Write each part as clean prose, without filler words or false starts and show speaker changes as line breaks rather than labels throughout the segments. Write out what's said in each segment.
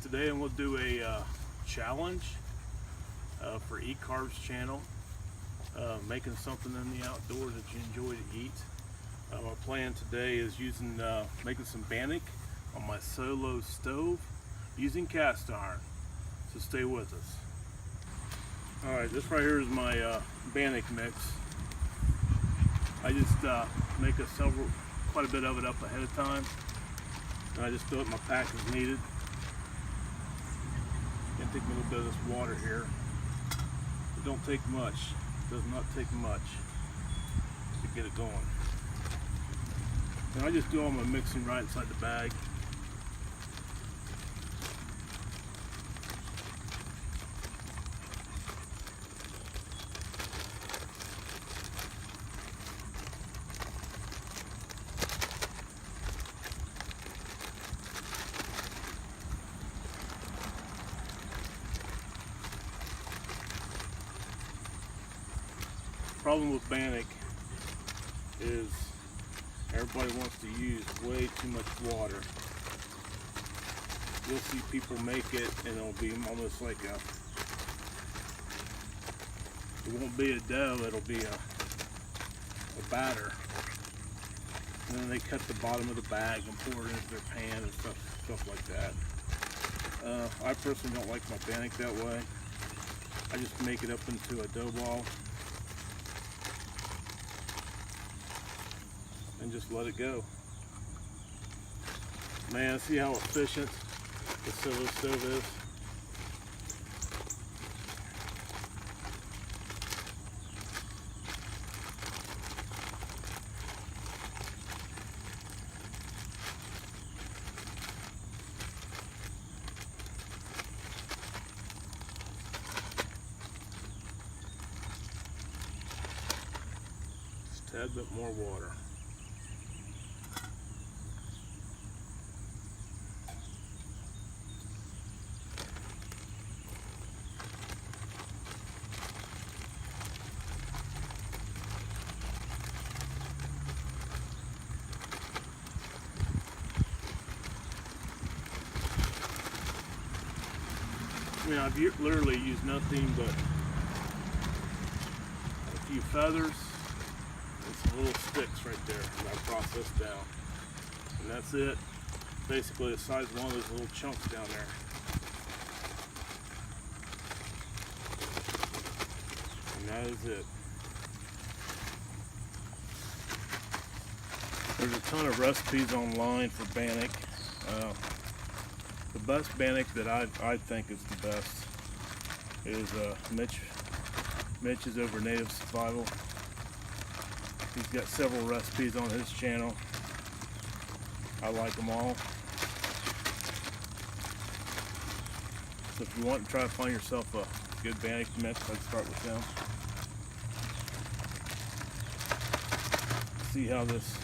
Today I'm going to do a challenge for Eat Carbs channel, making something in the outdoors that you enjoy to eat. My plan today is making some Bannock on my solo stove using cast iron, so stay with us. Alright, this right here is my Bannock mix. I just make quite a bit of it up ahead of time, and I just fill it in my pack as needed. Gonna take a little bit of this water here. It don't take much. It does not take much to get it going. And I just do all my mixing right inside the bag. The problem with Bannock is everybody wants to use way too much water. You'll see people make it and it'll be almost like it won't be a dough, it'll be a batter. And then they cut the bottom of the bag and pour it into their pan and stuff like that. I personally don't like my Bannock that way. I just make it up into a dough ball and just let it go. Man, see how efficient the solo stove is? Just a tad bit more water. I mean, I've literally used nothing but a few feathers and some little sticks right there that I processed down. And that's it. Basically the size of one of those little chunks down there. And that is it. There's a ton of recipes online for Bannock. The best Bannock that I think is the best is Mitch is over Native Survival. He's got several recipes on his channel. I like them all. So if you want to try to find yourself a good Bannock mix, I'd start with them. See how this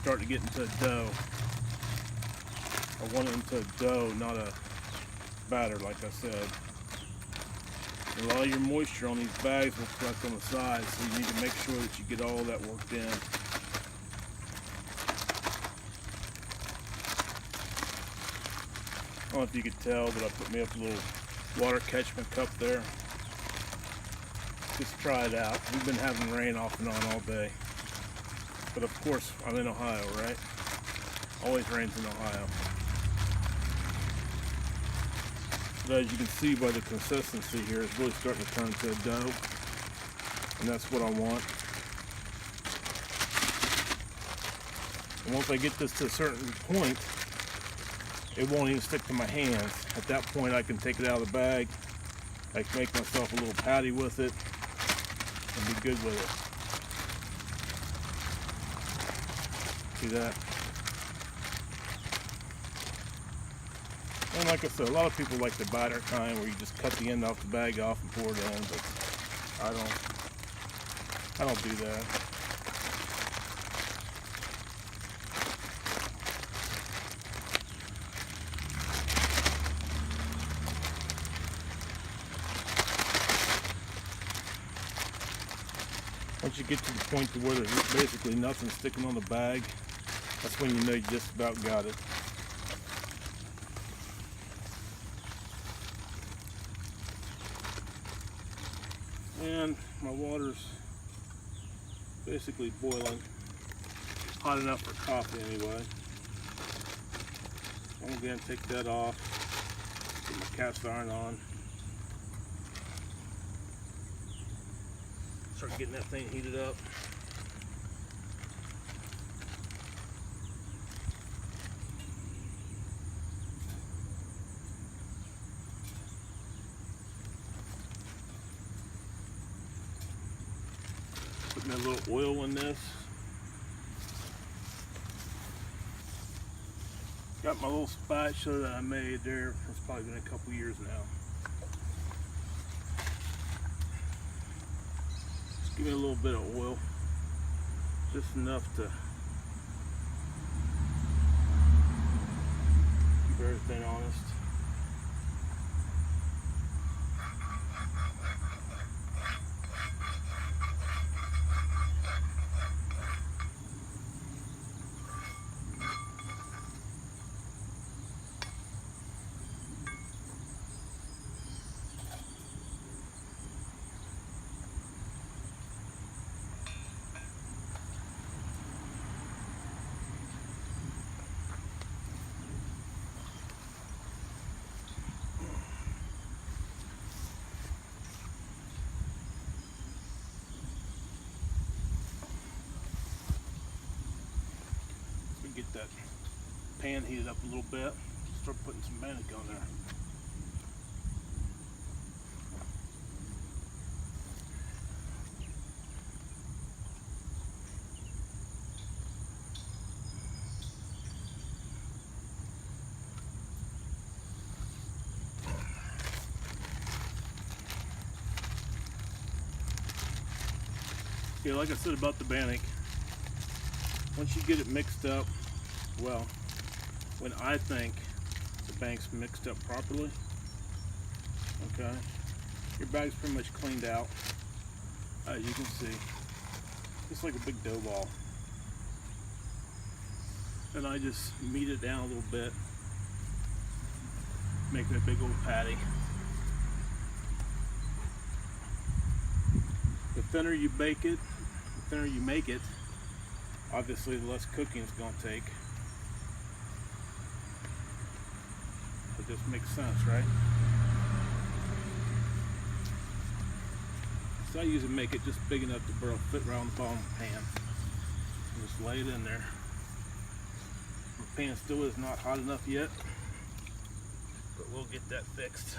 start to get into a dough. I want it into a dough, not a batter, like I said. And a lot of your moisture on these bags will collect on the sides, so you need to make sure that you get all that worked in. I don't know if you could tell, but I put me up a little water catchment cup there. Just try it out. We've been having rain off and on all day. But of course, I'm in Ohio, right? Always rains in Ohio. But as you can see by the consistency here, it's really starting to turn into a dough. And that's what I want. And once I get this to a certain point, it won't even stick to my hands. At that point I can take it out of the bag. I can make myself a little patty with it and be good with it. See that? And like I said, a lot of people like the batter kind where you just cut the end off the bag off and pour it in, but I don't do that. Once you get to the point to where there's basically nothing sticking on the bag, that's when you know you just about got it. And my water's basically boiling, hot enough for coffee anyway. So again, take that off, put my cast iron on, start getting that thing heated up. Put me a little oil in this. Got my little spatula that I made there. It's probably been a couple years now. Just give me a little bit of oil, just enough to keep everything honest. Get that pan heated up a little bit. Start putting some Bannock on there. Yeah, like I said about the Bannock, once you get it mixed up, well, when I think the bank's mixed up properly, okay, your bag's pretty much cleaned out. You can see, it's like a big dough ball. And I just knead it down a little bit, making a big old patty. The thinner you bake it, the thinner you make it, obviously the less cooking it's going to take. It just makes sense, right? So I usually make it just big enough to fit around the bottom of the pan. And just lay it in there. The pan still is not hot enough yet, but we'll get that fixed.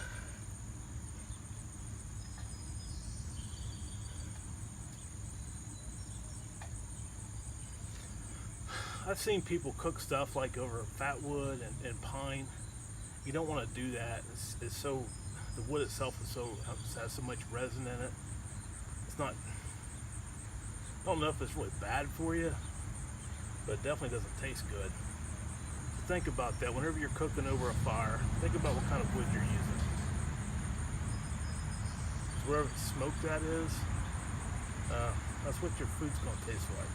I've seen people cook stuff like over fat wood and pine. You don't want to do that. It's so, the wood itself has so much resin in it. It's not, I don't know if it's really bad for you, but it definitely doesn't taste good. So think about that. Whenever you're cooking over a fire, think about what kind of wood you're using. Wherever the smoke that is, that's what your food's going to taste like.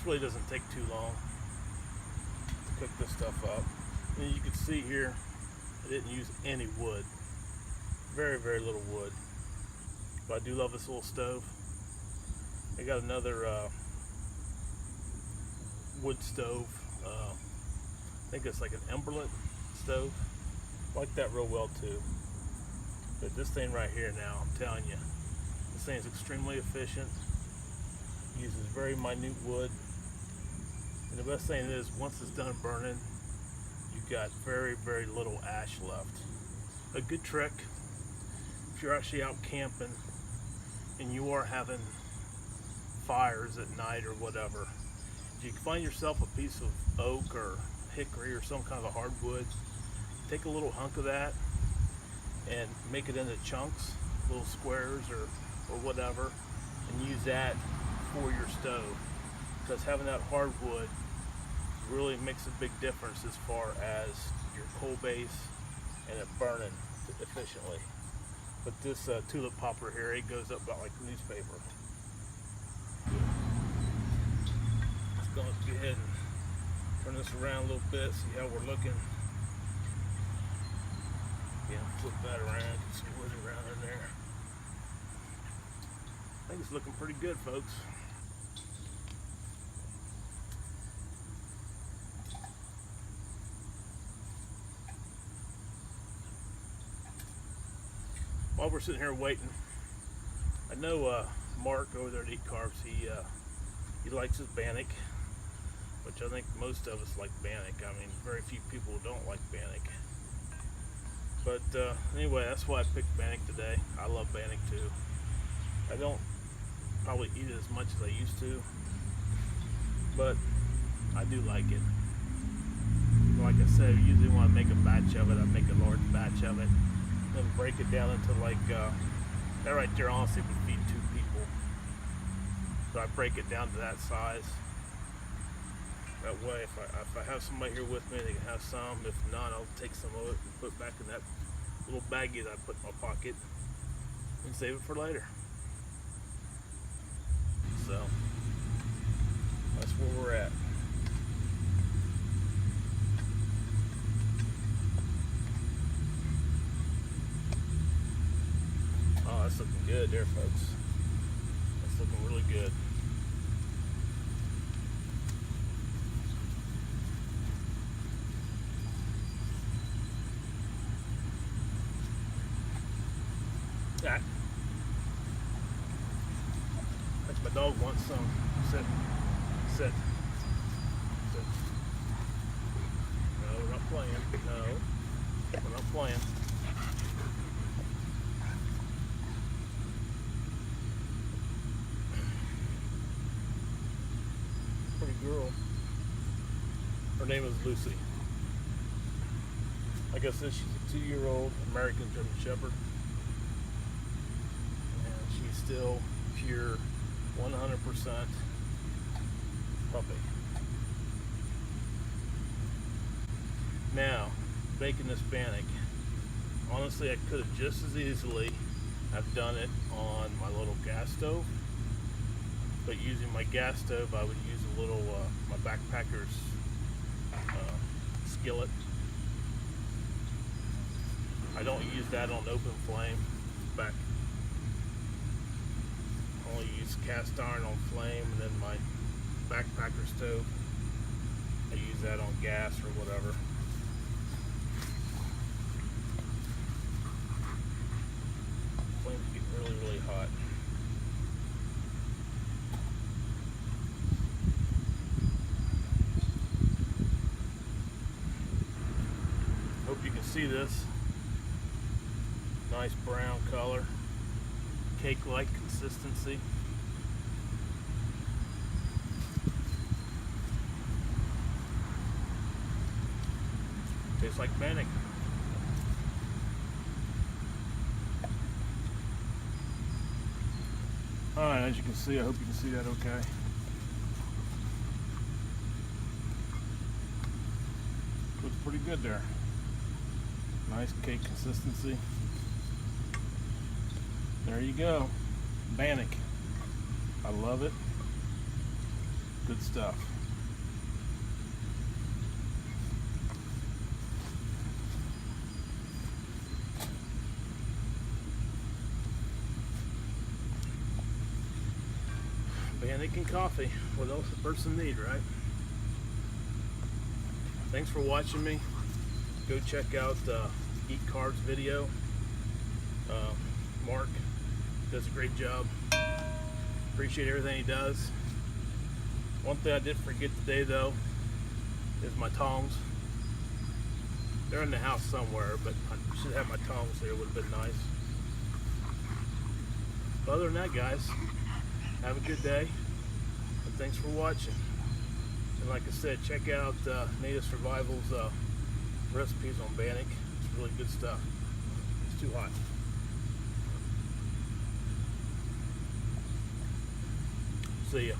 Really doesn't take too long to cook this stuff up. And you can see here I didn't use any wood, very little wood, but I do love this little stove. I got another wood stove, I think it's like an Emberlet stove. I like that real well too, but this thing right here now, I'm telling you, this thing is extremely efficient, uses very minute wood. And the best thing is, once it's done burning, you've got very little ash left. A good trick, if you're actually out camping and you are having fires at night or whatever, if you find yourself a piece of oak or hickory or some kind of a hardwood, take a little hunk of that and make it into chunks, little squares or whatever, and use that for your stove. Because having that hardwood really makes a big difference as far as your coal base and it burning efficiently. But this tulip poplar here, it goes up about like newspaper. So let's go ahead and turn this around a little bit, see how we're looking. Yeah, flip that around, squirt it around in there. I think it's looking pretty good, folks. While we're sitting here waiting, I know Mark over there at Eat Carbs, he likes his Bannock, which I think most of us like Bannock. I mean, very few people don't like Bannock. But anyway, that's why I picked Bannock today. I love Bannock too. I don't probably eat it as much as I used to, but I do like it. Like I said, usually when I make a batch of it, I make a large batch of it, then break it down into like, that right there honestly would feed 2 people. So I break it down to that size. That way, if I have somebody here with me, they can have some. If not, I'll take some of it and put it back in that little baggie that I put in my pocket and save it for later. So that's where we're at. Oh, that's looking good there, folks. That's looking really good. Yeah. I think my dog wants some. Sit. Sit. Sit. No, we're not playing. No. We're not playing. Pretty girl. Her name is Lucy. Like I said, she's a 2-year-old American German Shepherd. She's still pure 100% puppy. Now, baking this Bannock, honestly I could have just as easily have done it on my little gas stove, but using my gas stove I would use a little, my backpacker's skillet. I don't use that on open flame. Back only use cast iron on flame, and then my backpacker stove, I use that on gas or whatever. Flames get really, really hot. Hope you can see this. Nice brown color. Cake-like consistency. Tastes like Bannock. Alright, as you can see, I hope you can see that okay. Looks pretty good there. Nice cake consistency. There you go. Bannock. I love it. Good stuff. Bannock and coffee. What else a person need, right? Thanks for watching me. Go check out Eat Carbs video. Mark does a great job. Appreciate everything he does. One thing I did forget today though is my tongs. They're in the house somewhere, but I should have my tongs there. Would have been nice. But other than that, guys, have a good day, and thanks for watching. And like I said, check out Native Survival's recipes on Bannock. It's really good stuff. It's too hot. See ya.